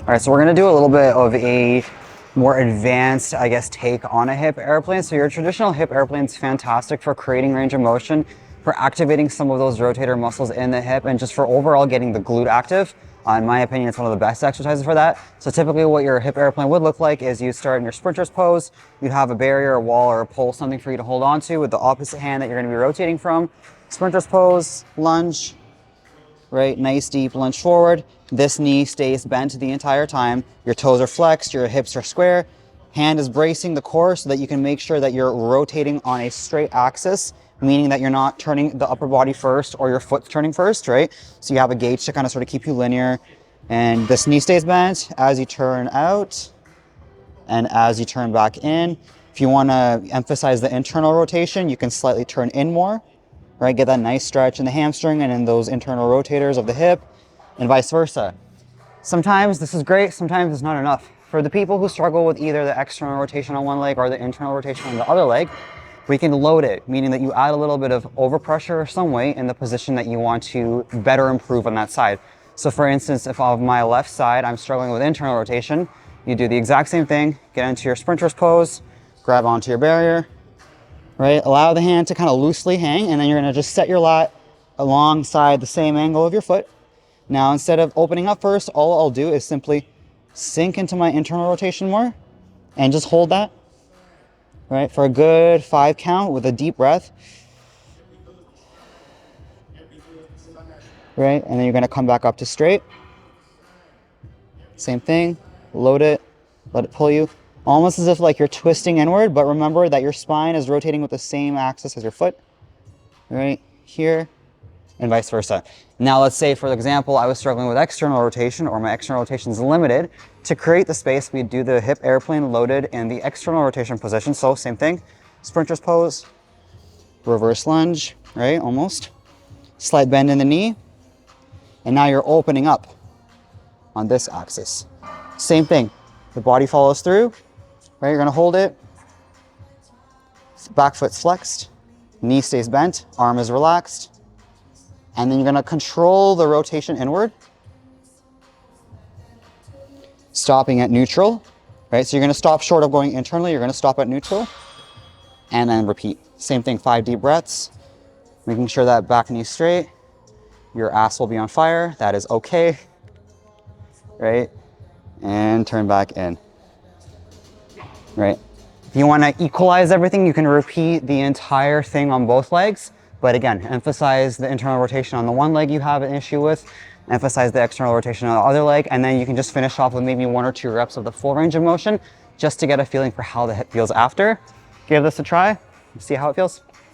All right, so we're gonna do a little bit of a more advanced, I guess, take on a hip airplane. So your traditional hip airplane is fantastic for creating range of motion, for activating some of those rotator muscles in the hip, and just for overall getting the glute active. In my opinion, it's one of the best exercises for that. So typically what your hip airplane would look like is you start in your sprinter's pose, you'd have a barrier, a wall, or a pole, something for you to hold on to with the opposite hand that you're gonna be rotating from. Sprinter's pose, lunge, right? Nice deep lunge forward. This knee stays bent the entire time. Your toes are flexed, your hips are square. Hand is bracing the core so that you can make sure that you're rotating on a straight axis, meaning that you're not turning the upper body first or your foot's turning first, right? So you have a gauge to kind of sort of keep you linear. And this knee stays bent as you turn out and as you turn back in. If you want to emphasize the internal rotation, you can slightly turn in more, right? Get that nice stretch in the hamstring and in those internal rotators of the hip, and vice versa. Sometimes this is great, sometimes it's not enough. For the people who struggle with either the external rotation on one leg or the internal rotation on the other leg, we can load it, meaning that you add a little bit of overpressure or some weight in the position that you want to better improve on that side. So for instance, if on my left side I'm struggling with internal rotation, you do the exact same thing, get into your sprinter's pose, grab onto your barrier, right? Allow the hand to kind of loosely hang, and then you're gonna just set your lat alongside the same angle of your foot. Now, instead of opening up first, all I'll do is simply sink into my internal rotation more and just hold that, right? For a good 5 count with a deep breath, right? And then you're gonna come back up to straight. Same thing, load it, let it pull you. Almost as if like you're twisting inward, but remember that your spine is rotating with the same axis as your foot, right? Here, and vice versa. Now let's say, for example, I was struggling with external rotation, or my external rotation is limited. To create the space, we do the hip airplane loaded in the external rotation position. So same thing, sprinter's pose, reverse lunge, right, almost. Slight bend in the knee, and now you're opening up on this axis. Same thing, the body follows through, right? You're gonna hold it, back foot's flexed, knee stays bent, arm is relaxed, and then you're gonna control the rotation inward, stopping at neutral, right? So you're gonna stop short of going internally, you're gonna stop at neutral, and then repeat. Same thing, 5 deep breaths, making sure that back knee straight, your ass will be on fire, that is okay, right? And turn back in, right? If you wanna equalize everything, you can repeat the entire thing on both legs. But again, emphasize the internal rotation on the one leg you have an issue with, emphasize the external rotation on the other leg, and then you can just finish off with maybe 1 or 2 reps of the full range of motion just to get a feeling for how the hip feels after. Give this a try, see how it feels.